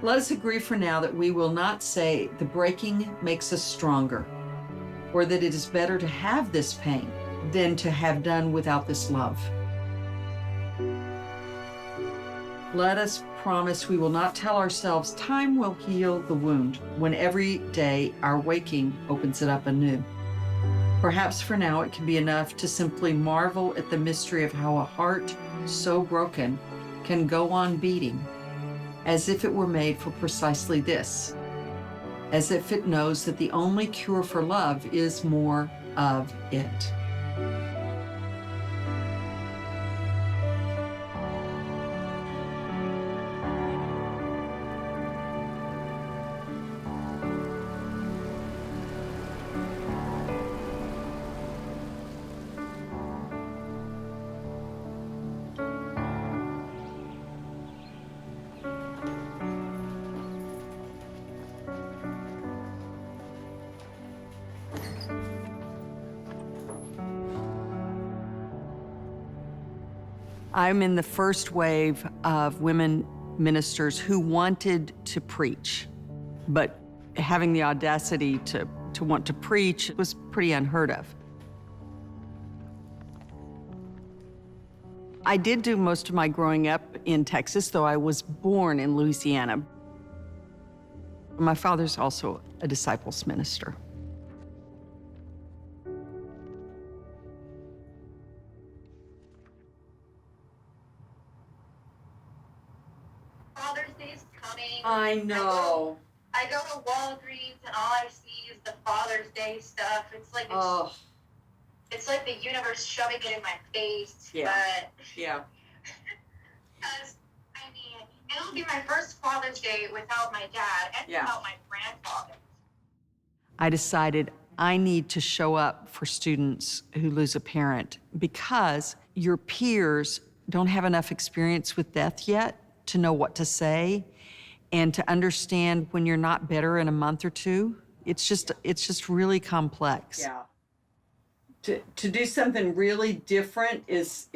Let us agree for now that we will not say the breaking makes us stronger, or that it is better to have this pain than to have done without this love. Let us promise we will not tell ourselves time will heal the wound when every day our waking opens it up anew. Perhaps for now it can be enough to simply marvel at the mystery of how a heart so broken can go on beating as if it were made for precisely this, as if it knows that the only cure for love is more of it. I'm in the first wave of women ministers who wanted to preach, but having the audacity to want to preach was pretty unheard of. I did do most of my growing up in Texas, though I was born in Louisiana. My father's also a disciples minister. Father's Day is coming. I know. I go to Walgreens and all I see is the Father's Day stuff. It's like it's like the universe shoving it in my face. Yeah. But Yeah. because I mean, it'll be my first Father's Day without my dad and Yeah. without my grandfather. I decided I need to show up for students who lose a parent because your peers don't have enough experience with death yet to know what to say and to understand when you're not better in a month or two. It's just really complex. Yeah. To do something really different is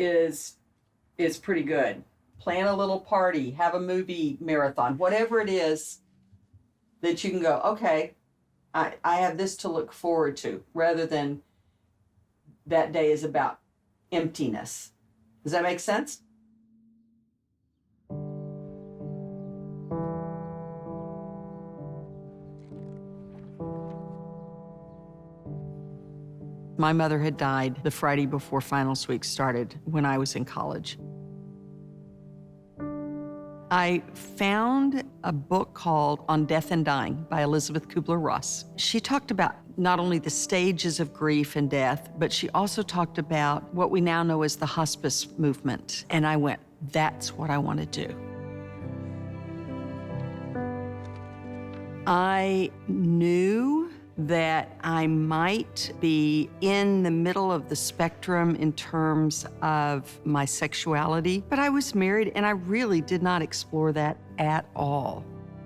pretty good. Plan a little party, have a movie marathon, whatever it is that you can go, okay, I have this to look forward to, rather than that day is about emptiness. Does that make sense? My mother had died the Friday before finals week started when I was in college. I found a book called On Death and Dying by Elizabeth Kubler-Ross. She talked about not only the stages of grief and death, but she also talked about what we now know as the hospice movement. And I went, that's what I want to do. I knew that I might be in the middle of the spectrum in terms of my sexuality, but I was married and I really did not explore that at all.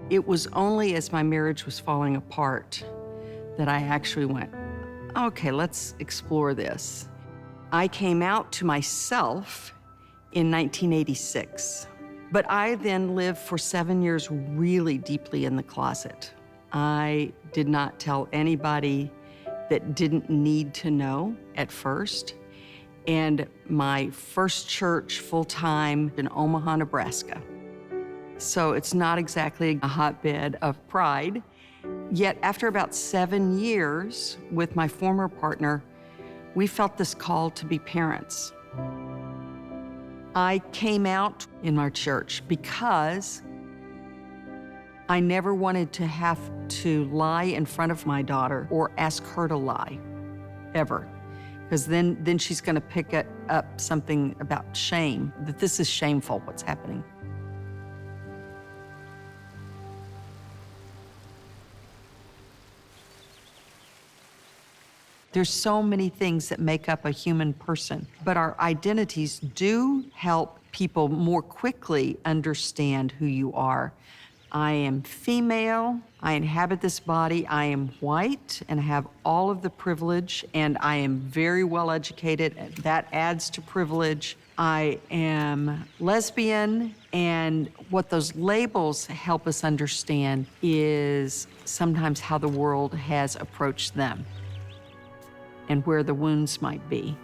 It was only as my marriage was falling apart that I actually went, okay, let's explore this. I came out to myself in 1986, but I then lived for 7 years really deeply in the closet. I did not tell anybody that didn't need to know at first. And my first church full-time in Omaha, Nebraska. So it's not exactly a hotbed of pride. Yet after about 7 years with my former partner, we felt this call to be parents. I came out in our church because I never wanted to have to lie in front of my daughter or ask her to lie, ever. Because then she's gonna pick up something about shame, that this is shameful, what's happening. There's so many things that make up a human person, but our identities do help people more quickly understand who you are. I am female, I inhabit this body, I am white and have all of the privilege, and I am very well educated, that adds to privilege. I am lesbian And what those labels help us understand is sometimes how the world has approached them and where the wounds might be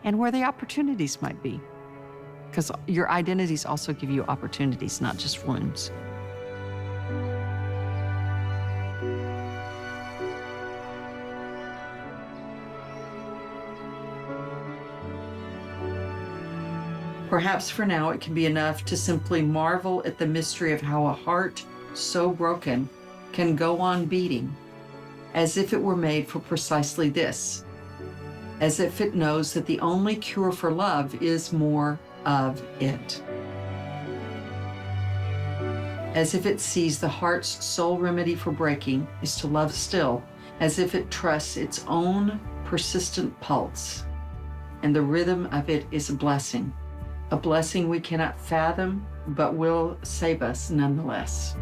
and where the opportunities might be. Because your identities also give you opportunities, not just wounds. Perhaps for now it can be enough to simply marvel at the mystery of how a heart so broken can go on beating, as if it were made for precisely this, as if it knows that the only cure for love is more of it. As if it sees the heart's sole remedy for breaking is to love still, as if it trusts its own persistent pulse, and the rhythm of it is a blessing we cannot fathom, but will save us nonetheless.